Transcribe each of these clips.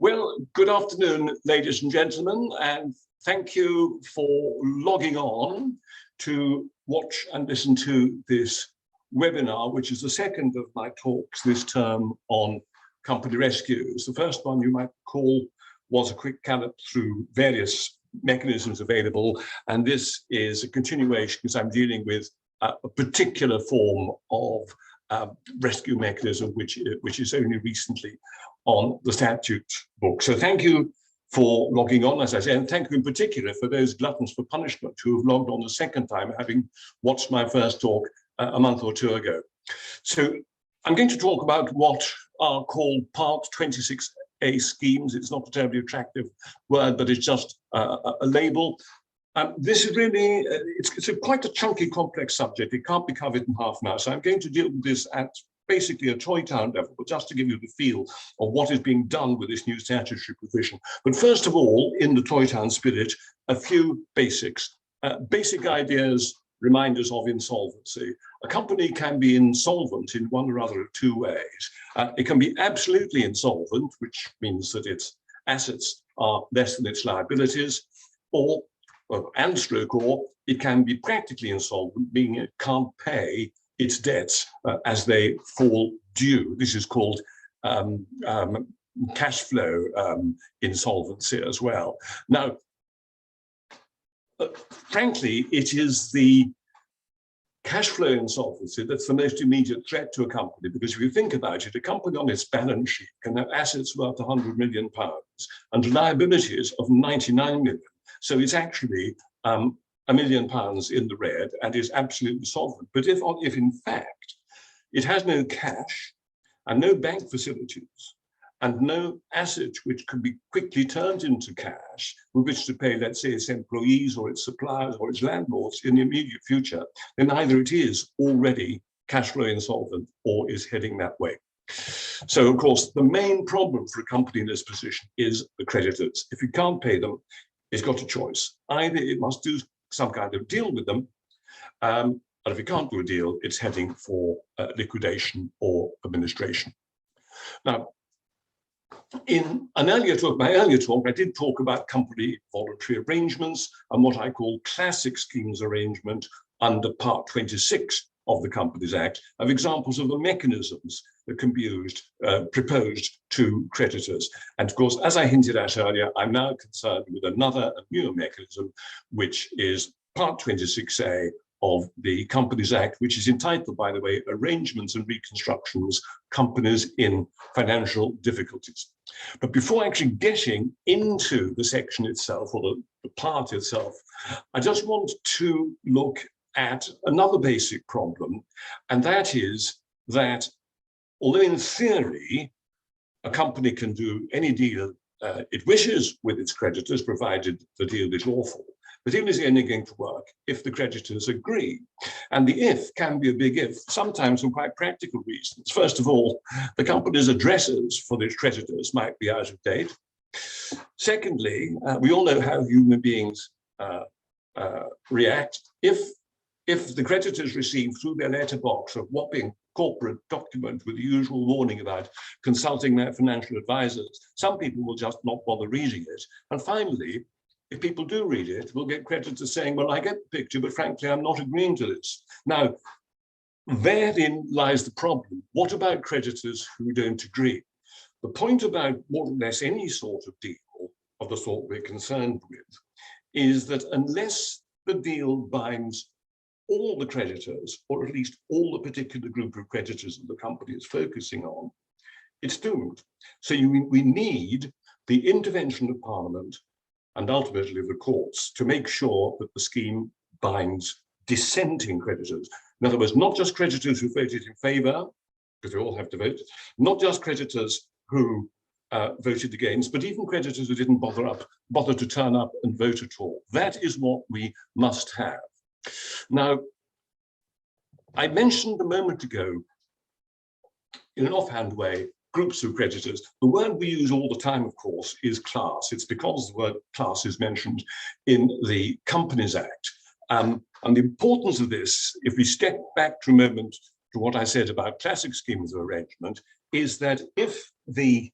Well, good afternoon, ladies and gentlemen, and thank you for logging on to watch and listen to this webinar, which is the second of my talks this term on company rescues. The first one, you might recall, was a quick gallop through various mechanisms available, and this is a continuation because I'm dealing with a particular form of rescue mechanism, which is only recently on the statute book. So thank you for logging on, as I say, and thank you in particular for those gluttons for punishment who have logged on the second time, having watched my first talk a month or two ago. So I'm going to talk about what are called Part 26A schemes. It's not a terribly attractive word, but it's just a label. This is really, it's quite a chunky, complex subject. It can't be covered in half an hour. So I'm going to deal with this at basically a Toy Town level, but just to give you the feel of what is being done with this new statutory provision. But first of all, in the Toy Town spirit, a few basics. Basic ideas, reminders of insolvency. A company can be insolvent in one or other of two ways. It can be absolutely insolvent, which means that its assets are less than its liabilities, or it can be practically insolvent, meaning it can't pay its debts as they fall due. This is called cash flow insolvency as well. Now, frankly, it is the cash flow insolvency that's the most immediate threat to a company, because if you think about it, a company on its balance sheet can have assets worth £100 million and liabilities of 99 million. So it's actually £1 million in the red and is absolutely solvent. But if in fact it has no cash and no bank facilities and no assets which can be quickly turned into cash with which to pay, let's say, its employees or its suppliers or its landlords in the immediate future, then either it is already cash flow insolvent or is heading that way. So, of course, the main problem for a company in this position is the creditors. If you can't pay them, it's got a choice. Either it must do some kind of deal with them, and if it can't do a deal, it's heading for liquidation or administration. Now, in my earlier talk, I did talk about company voluntary arrangements and what I call classic schemes arrangement under Part 26 of the Companies Act, of examples of the mechanisms that can be used, proposed to creditors. And of course, as I hinted at earlier, I'm now concerned with another newer mechanism, which is Part 26A of the Companies Act, which is entitled, by the way, Arrangements and Reconstructions, Companies in Financial Difficulties. But before actually getting into the section itself, or the part itself, I just want to look at another basic problem, and that is that although in theory a company can do any deal it wishes with its creditors, provided the deal is lawful, the deal is only going to work if the creditors agree. And the if can be a big if, sometimes for quite practical reasons. First of all, the company's addresses for its creditors might be out of date. Secondly, we all know how human beings react. If the creditors receive through their letterbox a whopping corporate document with the usual warning about consulting their financial advisors, some people will just not bother reading it. And finally, if people do read it, we'll get creditors saying, well, I get the picture, but frankly, I'm not agreeing to this. Now, therein lies the problem. What about creditors who don't agree? The point about more or less any sort of deal of the sort we're concerned with is that unless the deal binds all the creditors, or at least all the particular group of creditors that the company is focusing on, it's doomed. So we need the intervention of Parliament and ultimately the courts to make sure that the scheme binds dissenting creditors. In other words, not just creditors who voted in favour, because they all have to vote, not just creditors who voted against, but even creditors who didn't bother to turn up and vote at all. That is what we must have. Now, I mentioned a moment ago, in an offhand way, groups of creditors. The word we use all the time, of course, is class. It's because the word class is mentioned in the Companies Act. And the importance of this, if we step back for a moment to what I said about classic schemes of arrangement, is that if the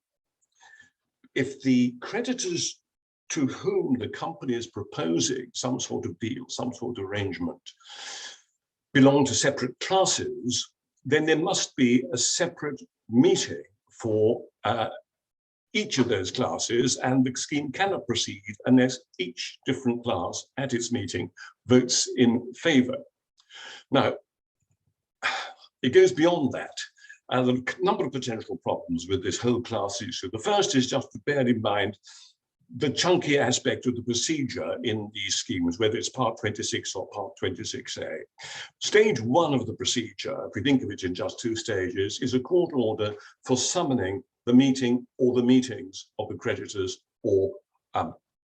if the creditors to whom the company is proposing some sort of deal, some sort of arrangement, belong to separate classes, then there must be a separate meeting for each of those classes, and the scheme cannot proceed unless each different class at its meeting votes in favour. Now, it goes beyond that. There are a number of potential problems with this whole class issue. The first is just to bear in mind the chunky aspect of the procedure in these schemes, whether it's Part 26 or Part 26A. Stage 1 of the procedure, if we think of it in just 2 stages, is a court order for summoning the meeting or the meetings of the creditors or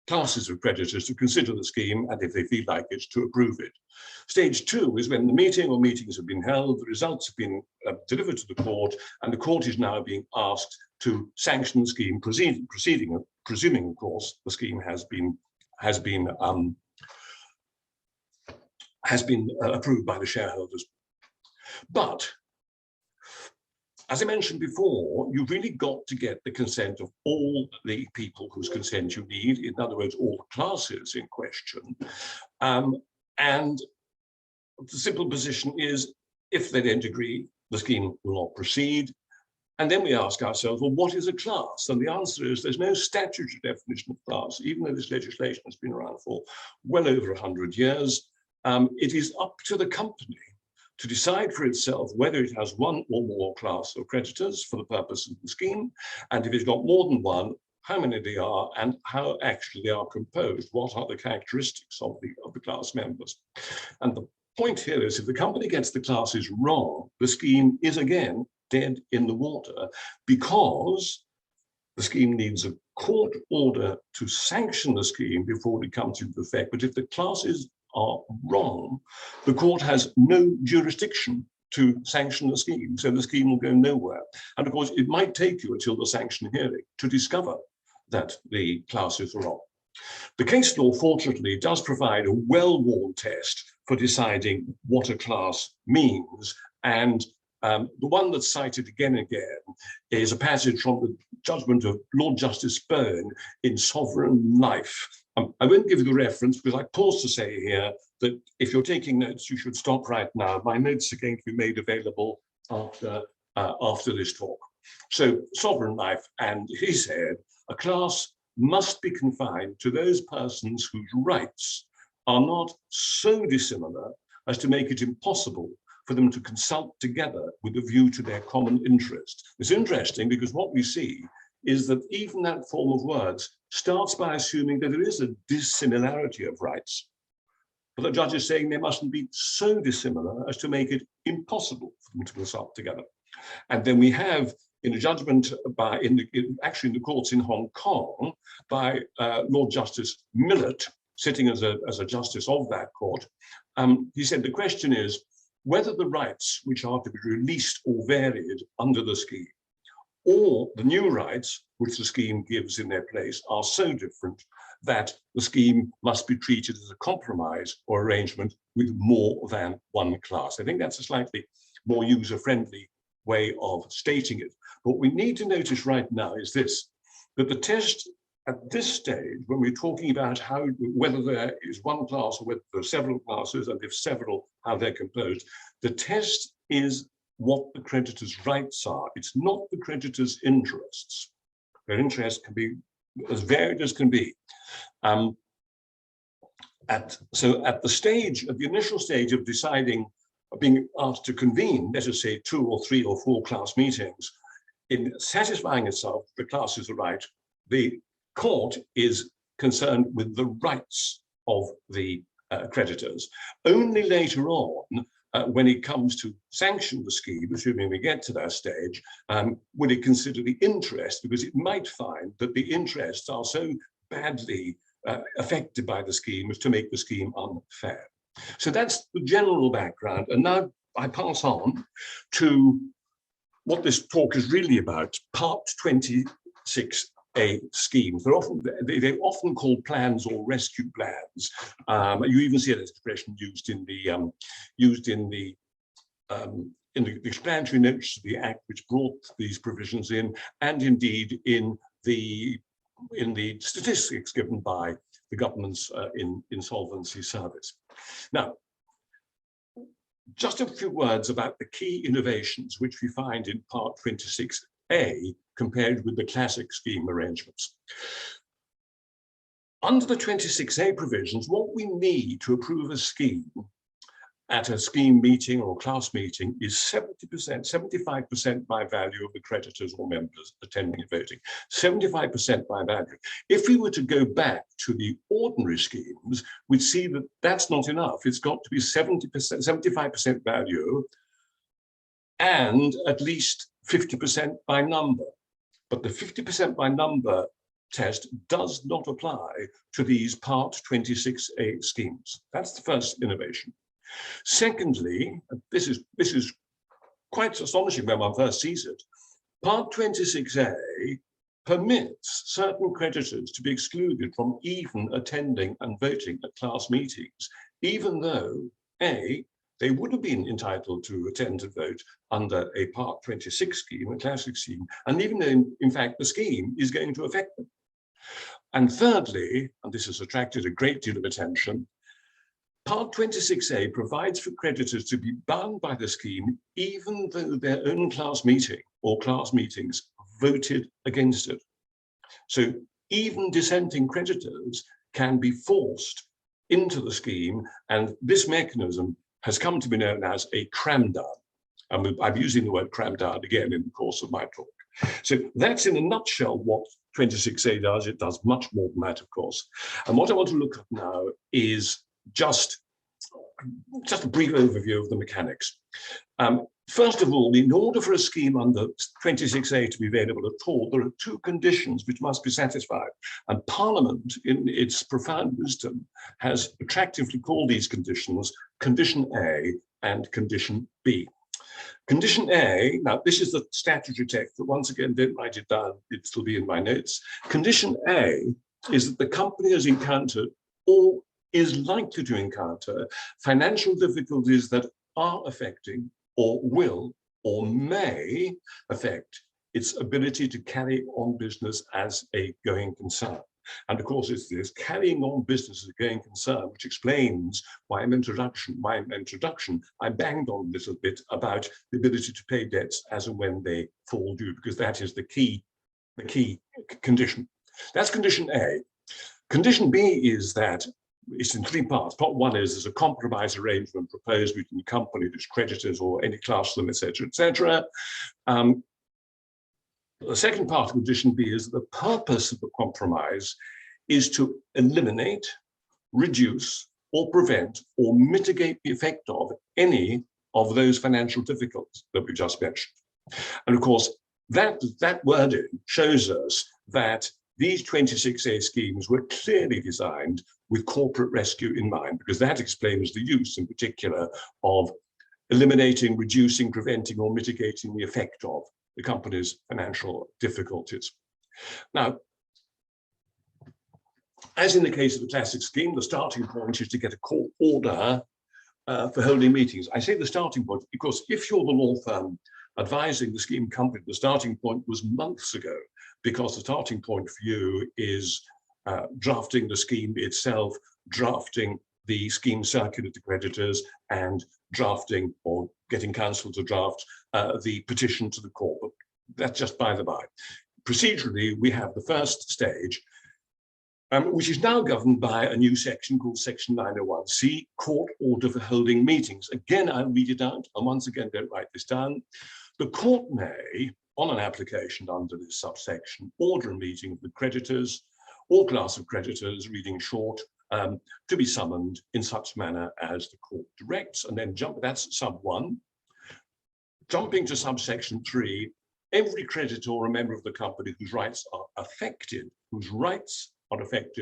classes of creditors to consider the scheme, and if they feel like it, to approve it. Stage 2 is when the meeting or meetings have been held, the results have been delivered to the court, and the court is now being asked to sanction the scheme, presuming, of course, the scheme has been approved by the shareholders. But as I mentioned before, you've really got to get the consent of all the people whose consent you need, in other words, all the classes in question. And the simple position is, if they don't agree, the scheme will not proceed. And then we ask ourselves, well, what is a class? And the answer is there's no statutory definition of class, even though this legislation has been around for well over 100 years. It is up to the company to decide for itself whether it has one or more class of creditors for the purpose of the scheme, and if it's got more than one, how many they are and how actually they are composed, what are the characteristics of the class members. And the point here is, if the company gets the classes wrong, the scheme is again dead in the water, because the scheme needs a court order to sanction the scheme before it comes into effect. But if the classes are wrong, the court has no jurisdiction to sanction the scheme, so the scheme will go nowhere. And of course, it might take you until the sanction hearing to discover that the classes are wrong. The case law, fortunately, does provide a well-worn test for deciding what a class means, and the one that's cited again and again is a passage from the judgment of Lord Justice Byrne in Sovereign Life. I won't give you the reference because I pause to say here that if you're taking notes, you should stop right now. My notes are going to be made available after this talk. So Sovereign Life, and he said, a class must be confined to those persons whose rights are not so dissimilar as to make it impossible for them to consult together with a view to their common interest. It's interesting because what we see is that even that form of words starts by assuming that there is a dissimilarity of rights. But the judge is saying they mustn't be so dissimilar as to make it impossible for them to consult together. And then we have, in a judgment actually in the courts in Hong Kong by Lord Justice Millett, sitting as a justice of that court, he said the question is whether the rights which are to be released or varied under the scheme, or the new rights which the scheme gives in their place, are so different that the scheme must be treated as a compromise or arrangement with more than one class. I think that's a slightly more user-friendly way of stating it. What we need to notice right now is this, that the test at this stage, when we're talking about whether there is one class or whether there are several classes, and if several, how they're composed, the test is what the creditor's rights are. It's not the creditor's interests. Their interests can be as varied as can be. So at the initial stage of deciding, being asked to convene, let us say 2 or 3 or 4 class meetings, in satisfying itself the classes are right, the court is concerned with the rights of the creditors. Only later on, when it comes to sanction the scheme, assuming we get to that stage, will it consider the interest, because it might find that the interests are so badly affected by the scheme as to make the scheme unfair. So that's the general background. And now I pass on to what this talk is really about, Part 26A schemes. They're often called plans or rescue plans. You even see that expression used in the explanatory notes to the Act which brought these provisions in, and indeed in the the statistics given by the government's insolvency service. Now, just a few words about the key innovations which we find in Part 26A compared with the classic scheme arrangements. Under the 26A provisions, what we need to approve a scheme at a scheme meeting or class meeting is 70%, 75% by value of the creditors or members attending and voting, 75% by value. If we were to go back to the ordinary schemes, we'd see that that's not enough. It's got to be 70%, 75% value and at least 50% by number. But the 50% by number test does not apply to these Part 26A schemes. That's the first innovation. Secondly, this is quite astonishing when one first sees it, Part 26A permits certain creditors to be excluded from even attending and voting at class meetings, even though A, they would have been entitled to attend and vote under a Part 26 scheme, a classic scheme, and even though, in fact, the scheme is going to affect them. And thirdly, and this has attracted a great deal of attention, Part 26A provides for creditors to be bound by the scheme even though their own class meeting or class meetings voted against it. So even dissenting creditors can be forced into the scheme, and this mechanism has come to be known as a cram-down. I'm using the word cram-down again in the course of my talk. So that's in a nutshell what 26A does. It does much more than that, of course. And what I want to look at now is just a brief overview of the mechanics. First of all, in order for a scheme under 26A to be available at all, there are two conditions which must be satisfied. And Parliament, in its profound wisdom, has attractively called these conditions Condition A and Condition B. Condition A, now this is the statutory text, but once again, don't write it down, it'll be in my notes. Condition A is that the company has encountered or is likely to encounter financial difficulties that are affecting or will or may affect its ability to carry on business as a going concern. And of course, it's this carrying on business as a going concern which explains why in my introduction, I banged on a little bit about the ability to pay debts as and when they fall due, because that is the key condition. That's condition A. Condition B is that it's in three parts. Part one is there's a compromise arrangement proposed between the company, its creditors, or any class of them, etc., etc. The second part of condition B is the purpose of the compromise is to eliminate, reduce, or prevent, or mitigate the effect of any of those financial difficulties that we just mentioned. And of course, that wording shows us that these 26A schemes were clearly designed with corporate rescue in mind, because that explains the use in particular of eliminating, reducing, preventing, or mitigating the effect of the company's financial difficulties. Now, as in the case of the classic scheme, the starting point is to get a court order for holding meetings. I say the starting point because if you're the law firm advising the scheme company, the starting point was months ago, because the starting point for you is drafting the scheme itself, drafting the scheme circular to creditors, and drafting or getting counsel to draft the petition to the court. But that's just by the by. Procedurally, we have the first stage, which is now governed by a new section called Section 901C, Court Order for Holding Meetings. Again, I'll read it out, and once again, don't write this down. The court may, on an application under this subsection, order a meeting of the creditors or class of creditors, reading short, to be summoned in such manner as the court directs, and then that's sub 1. Jumping to subsection 3, every creditor or a member of the company whose rights are affected,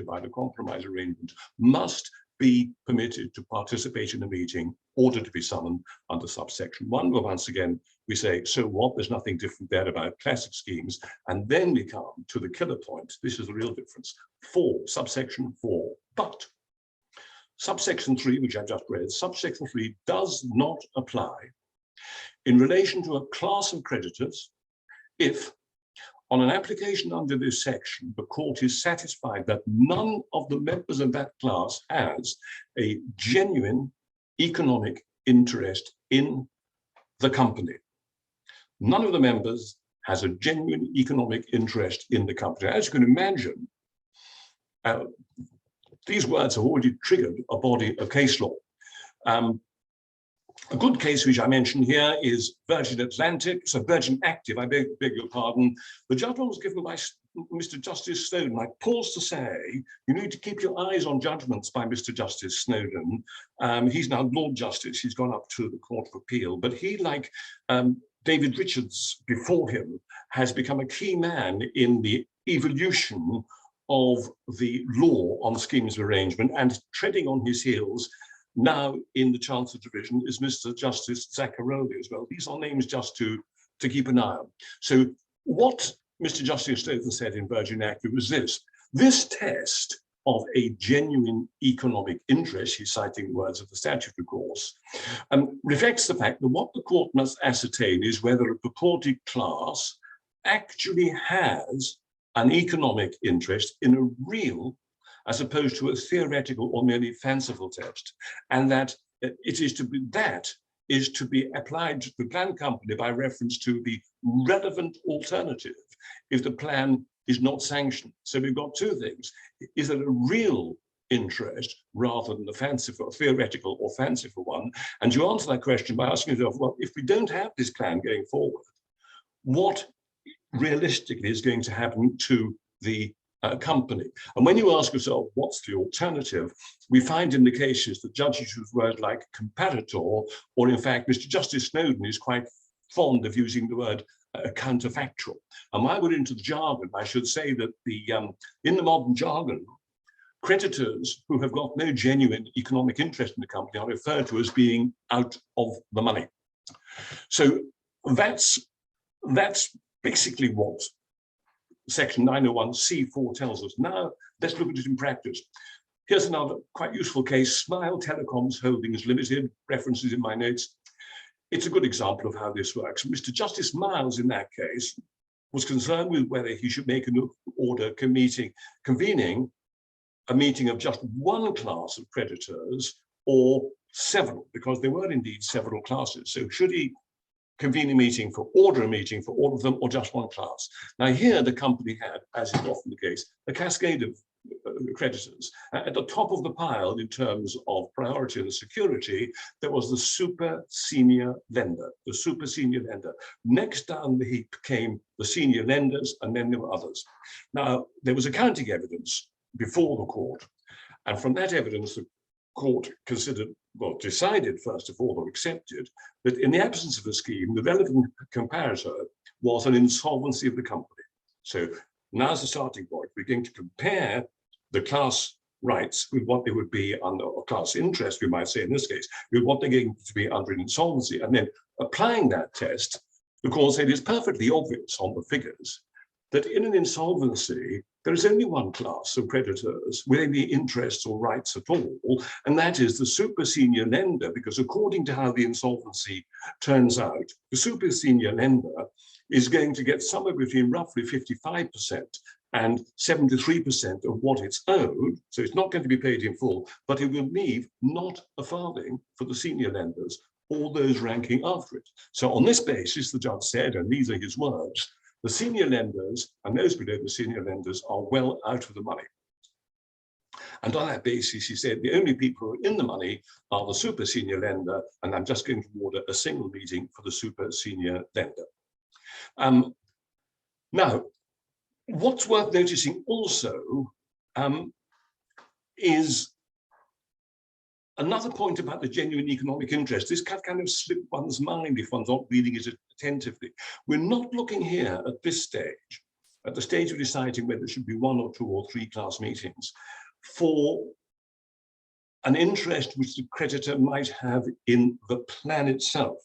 by the compromise arrangement, must be permitted to participate in a meeting, ordered to be summoned under subsection 1. But once again, we say, so what? There's nothing different there about classic schemes. And then we come to the killer point. This is the real difference. 4, subsection 4. But subsection 3, which I just read, subsection 3 does not apply in relation to a class of creditors if, on an application under this section, the court is satisfied that none of the members of that class has a genuine economic interest in the company. None of the members has a genuine economic interest in the company. As you can imagine, these words have already triggered a body of case law. A good case which I mentioned here is Virgin Atlantic, so Virgin Active, I beg your pardon. The judgment was given by Mr. Justice Snowden. I pause to say, you need to keep your eyes on judgments by Mr. Justice Snowden. He's now Lord Justice, he's gone up to the Court of Appeal, but he, like David Richards before him, has become a key man in the evolution of the law on schemes of arrangement, and treading on his heels now in the Chancellor Division is Mr. Justice Zaccaroli as well. These are names just to keep an eye on. So what Mr. Justice Snowden said in Virgin Active was this: this test of a genuine economic interest, he's citing words of the statute, of course, reflects the fact that what the court must ascertain is whether a purported class actually has an economic interest in a real, as opposed to a theoretical or merely fanciful test, and that it is to be applied to the plan company by reference to the relevant alternative if the plan is not sanctioned. So we've got two things. Is it a real interest rather than a fanciful, theoretical or fanciful one? And you answer that question by asking yourself, well, if we don't have this plan going forward, what realistically is going to happen to the company? And when you ask yourself, what's the alternative? We find in the cases that judges use words like comparator, or in fact, Mr. Justice Snowden is quite fond of using the word counterfactual. And while we're into the jargon, I should say that in the modern jargon, creditors who have got no genuine economic interest in the company are referred to as being out of the money. So that's basically what Section 901C4 tells us. Now, let's look at it in practice. Here's another quite useful case, Smile Telecoms Holdings Limited, references in my notes. It's a good example of how this works. Mr. Justice Miles, in that case, was concerned with whether he should make an order convening a meeting of just one class of creditors or several, because there were indeed several classes. So should he convene a meeting for all of them, or just one class? Now here the company had, as is often the case, a cascade of creditors. At the top of the pile in terms of priority and security, there was the super senior lender, Next down the heap came the senior lenders, and then there were others. Now, there was accounting evidence before the court, and from that evidence, the court decided first of all, or accepted, that in the absence of a scheme, the relevant comparator was an insolvency of the company. So now's the starting point. We're going to compare the class rights with what they would be under, or class interest, we might say in this case, with what they're going to be under an insolvency. And then applying that test, the court said it's perfectly obvious on the figures that in an insolvency, there is only one class of creditors with any interests or rights at all, and that is the super senior lender, because according to how the insolvency turns out, the super senior lender is going to get somewhere between roughly 55% and 73% of what it's owed. So it's not going to be paid in full, but it will leave not a farthing for the senior lenders, all those ranking after it. So on this basis, the judge said, and these are his words, the senior lenders and those below the senior lenders are well out of the money. And on that basis, he said, the only people who are in the money are the super senior lender, and I'm just going to order a single meeting for the super senior lender. Now, what's worth noticing also is another point about the genuine economic interest. This can kind of slip one's mind if one's not reading it attentively. We're not looking here at this stage, at the stage of deciding whether there should be one or two or three class meetings, for an interest which the creditor might have in the plan itself.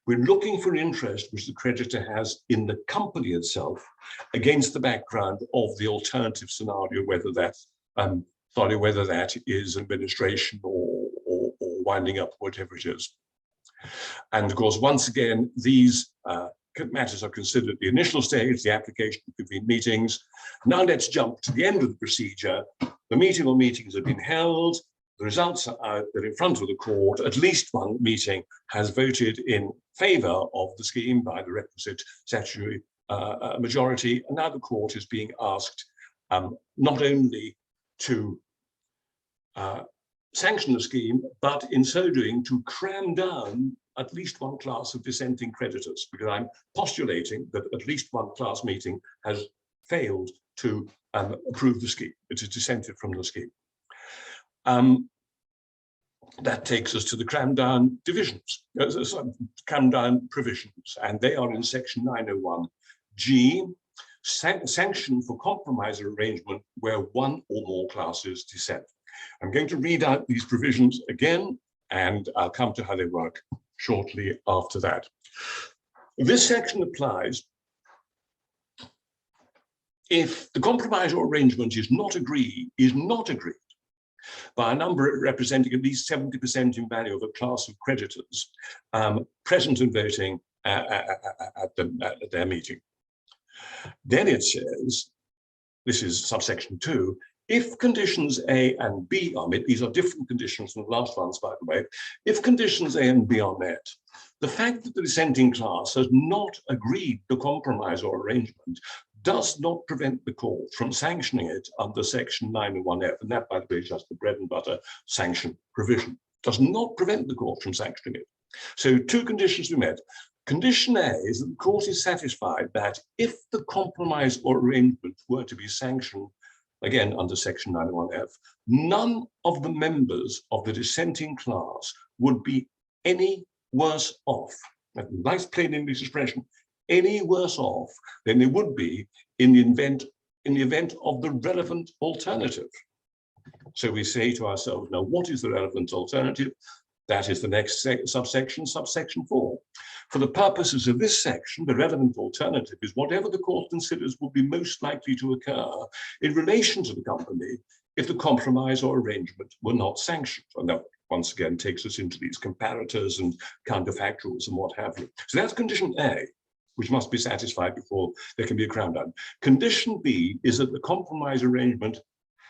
We're looking for an interest which the creditor has in the company itself, against the background of the alternative scenario, whether that's whether that is administration or winding up, whatever it is. And of course, once again, these matters are considered at the initial stage, the application to convene meetings. Now let's jump to the end of the procedure. The meeting or meetings have been held. The results are out, they're in front of the court. At least one meeting has voted in favour of the scheme by the requisite statutory majority. And now the court is being asked not only to sanction the scheme, but in so doing to cram down at least one class of dissenting creditors, because I'm postulating that at least one class meeting has failed to approve the scheme. It has dissented from the scheme. That takes us to the cram-down divisions, cram-down provisions, and they are in section 901G, sanction for compromise or arrangement where one or more classes dissent. I'm going to read out these provisions again, and I'll come to how they work shortly after that. This section applies if the compromise or arrangement is not agreed by a number representing at least 70% in value of a class of creditors present and voting at their meeting. Then it says, this is subsection 2, if conditions A and B are met, these are different conditions from the last ones, by the way, if conditions A and B are met, the fact that the dissenting class has not agreed the compromise or arrangement does not prevent the court from sanctioning it under section 901F, and that, by the way, is just the bread and butter sanction provision. Does not prevent the court from sanctioning it. So two conditions we met. Condition A is that the court is satisfied that if the compromise or arrangement were to be sanctioned, again under section 901F, none of the members of the dissenting class would be any worse off. That's a nice plain English expression. Any worse off than they would be in the event of the relevant alternative. So we say to ourselves, now what is the relevant alternative? That is the next subsection, subsection 4. For the purposes of this section, the relevant alternative is whatever the court considers would be most likely to occur in relation to the company if the compromise or arrangement were not sanctioned. And that once again takes us into these comparators and counterfactuals and what have you. So that's condition A, which must be satisfied before there can be a cram-down. Condition B is that the compromise arrangement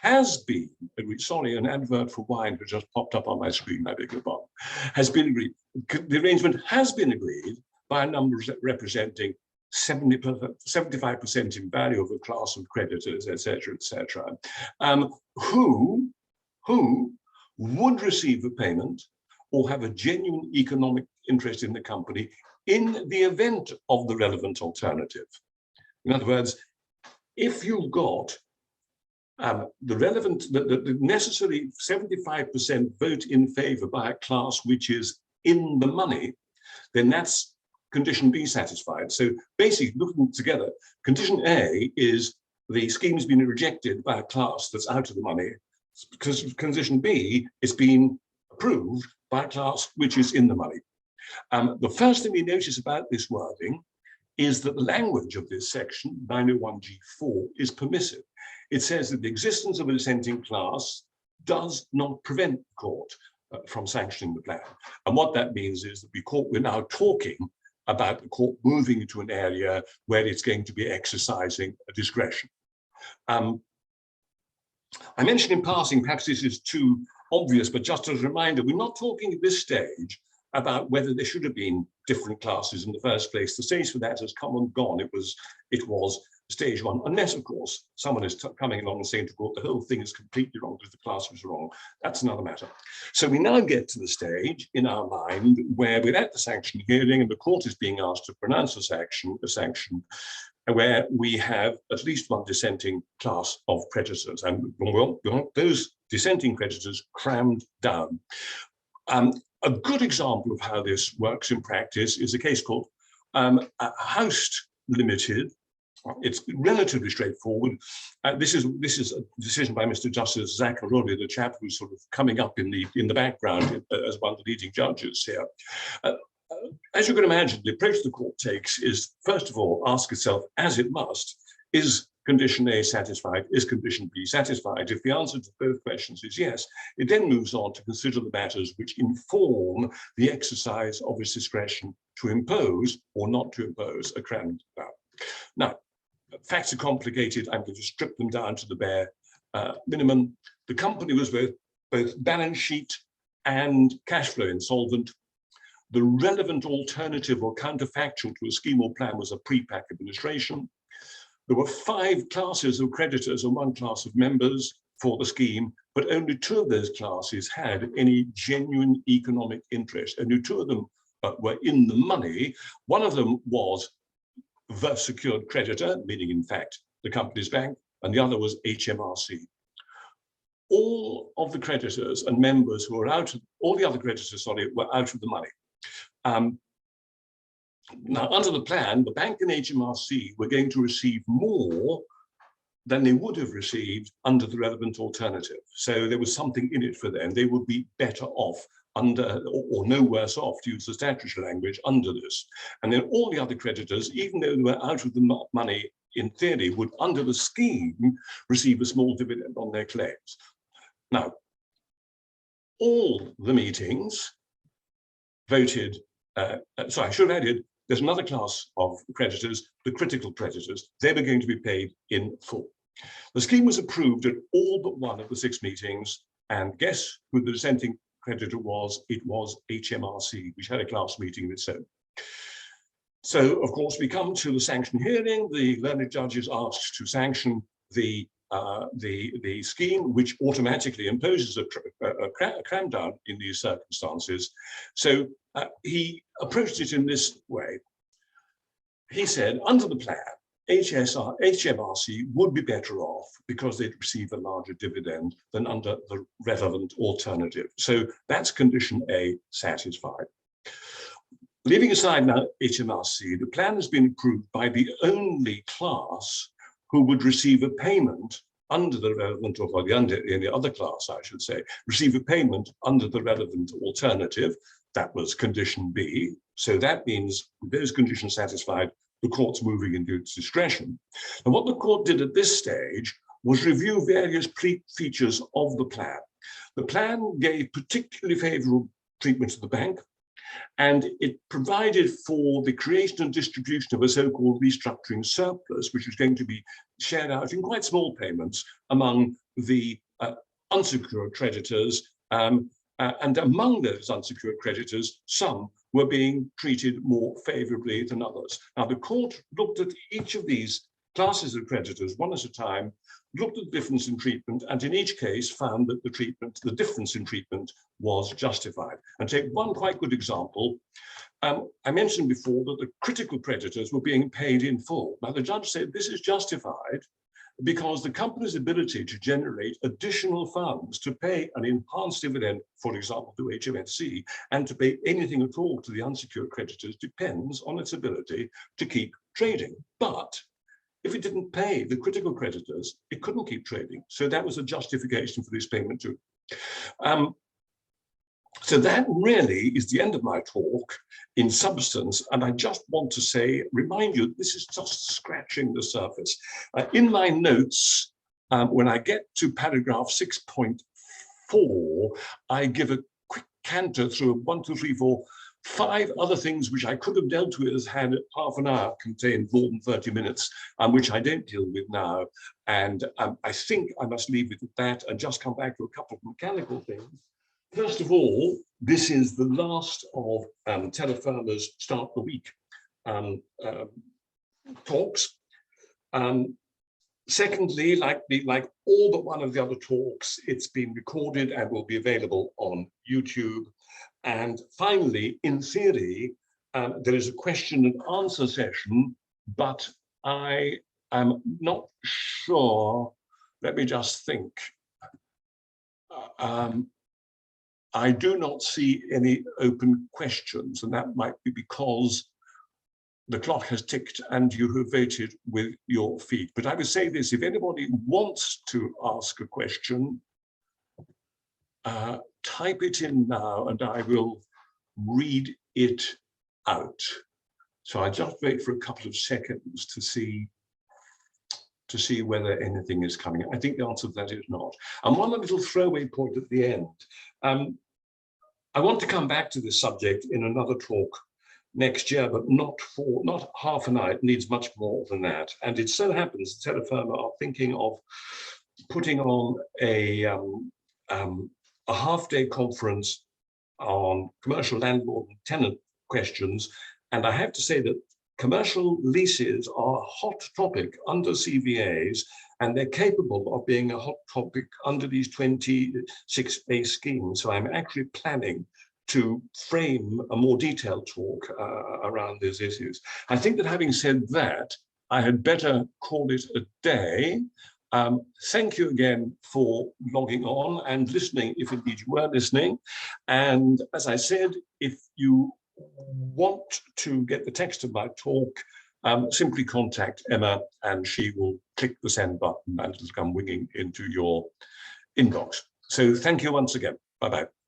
has been agreed. Sorry, an advert for wine has just popped up on my screen, I beg your pardon. Has been agreed. The arrangement has been agreed by a number representing 75% in value of a class of creditors, etc., who would receive a payment or have a genuine economic interest in the company in the event of the relevant alternative. In other words, if you've got the necessary 75% vote in favor by a class which is in the money, then that's condition B satisfied. So basically, looking together, condition A is the scheme's been rejected by a class that's out of the money, because condition B is being approved by a class which is in the money. The first thing we notice about this wording is that the language of this section, 901G4, is permissive. It says that the existence of a dissenting class does not prevent the court from sanctioning the plan. And what that means is that we're now talking about the court moving into an area where it's going to be exercising a discretion. I mentioned in passing, perhaps this is too obvious, but just as a reminder, we're not talking at this stage about whether there should have been different classes in the first place. The stage for that has come and gone. It was stage 1, unless, of course, someone is coming along and saying to court, the whole thing is completely wrong because the class was wrong. That's another matter. So we now get to the stage in our mind where we're at the sanction hearing and the court is being asked to pronounce a sanction where we have at least one dissenting class of creditors, and we want those dissenting creditors crammed down. A good example of how this works in practice is a case called Houst Limited. It's relatively straightforward. This is a decision by Mr. Justice Zaccaroli, the chap who's sort of coming up in the background as one of the leading judges here. As you can imagine, the approach the court takes is, first of all, ask itself, as it must, is condition A satisfied? Is condition B satisfied? If the answer to both questions is yes, it then moves on to consider the matters which inform the exercise of its discretion to impose or not to impose a cram-down. Now, facts are complicated. I'm going to strip them down to the bare minimum. The company was both balance sheet and cash flow insolvent. The relevant alternative or counterfactual to a scheme or plan was a pre-pack administration. There were 5 classes of creditors and 1 class of members for the scheme, but only 2 of those classes had any genuine economic interest. Only 2 of them were in the money. One of them was the secured creditor, meaning in fact the company's bank, and the other was HMRC. All of the creditors and members who were all the other creditors, were out of the money. Now, under the plan, the bank and HMRC were going to receive more than they would have received under the relevant alternative. So there was something in it for them. They would be better off under, or no worse off, to use the statutory language, under this. And then all the other creditors, even though they were out of the money in theory, would, under the scheme, receive a small dividend on their claims. Now, all the meetings voted, sorry, I should have added, there's another class of creditors, the critical creditors. They were going to be paid in full. The scheme was approved at all but one of the 6 meetings, and guess who the dissenting creditor was? It was HMRC, which had a class meeting of its own. So, of course, we come to the sanction hearing. The learned judge is asked to sanction the scheme, which automatically imposes a cram-down in these circumstances. So he approached it in this way. He said, under the plan, HMRC would be better off because they'd receive a larger dividend than under the relevant alternative. So that's condition A satisfied. Leaving aside now HMRC, the plan has been approved by the only class who would receive a payment under the relevant, or the other class, I should say, receive a payment under the relevant alternative. That was condition B. So that means with those conditions satisfied, the court's moving into its discretion. And what the court did at this stage was review various features of the plan. The plan gave particularly favorable treatment to the bank, and it provided for the creation and distribution of a so-called restructuring surplus, which was going to be shared out in quite small payments among the unsecured creditors. And among those unsecured creditors, some were being treated more favorably than others. Now, the court looked at each of these classes of creditors one at a time, looked at the difference in treatment, and in each case found that the difference in treatment was justified. And take one quite good example. I mentioned before that the critical creditors were being paid in full. Now, the judge said this is justified because the company's ability to generate additional funds to pay an enhanced dividend, for example, to HMRC, and to pay anything at all to the unsecured creditors depends on its ability to keep trading. But if it didn't pay the critical creditors, it couldn't keep trading. So that was a justification for this payment too. So that really is the end of my talk in substance. And I just want to say, remind you, this is just scratching the surface. In my notes, when I get to paragraph 6.4, I give a quick canter through 1, 2, 3, 4, 5 other things which I could have dealt with had half an hour contained more than 30 minutes, which I don't deal with now. And I think I must leave it at that and just come back to a couple of mechanical things. First of all, this is the last of Terra Firma's Start the Week talks. Secondly, like all but one of the other talks, it's been recorded and will be available on YouTube. And finally, in theory, there is a question and answer session, but I am not sure. Let me just think. I do not see any open questions, and that might be because the clock has ticked and you have voted with your feet. But I would say this, if anybody wants to ask a question, type it in now and I will read it out. So I just wait for a couple of seconds to see to see whether anything is coming. I think the answer to that is not. And one little throwaway point at the end. I want to come back to this subject in another talk next year, but not half an hour. It needs much more than that. And it so happens that Terra Firma are thinking of putting on a half-day conference on commercial landlord and tenant questions. And I have to say that commercial leases are a hot topic under CVAs, and they're capable of being a hot topic under these 26A schemes. So I'm actually planning to frame a more detailed talk around these issues. I think that having said that, I had better call it a day. Thank you again for logging on and listening, if indeed you were listening. And as I said, if you want to get the text of my talk, simply contact Emma and she will click the send button and it'll come winging into your inbox. So thank you once again. Bye-bye.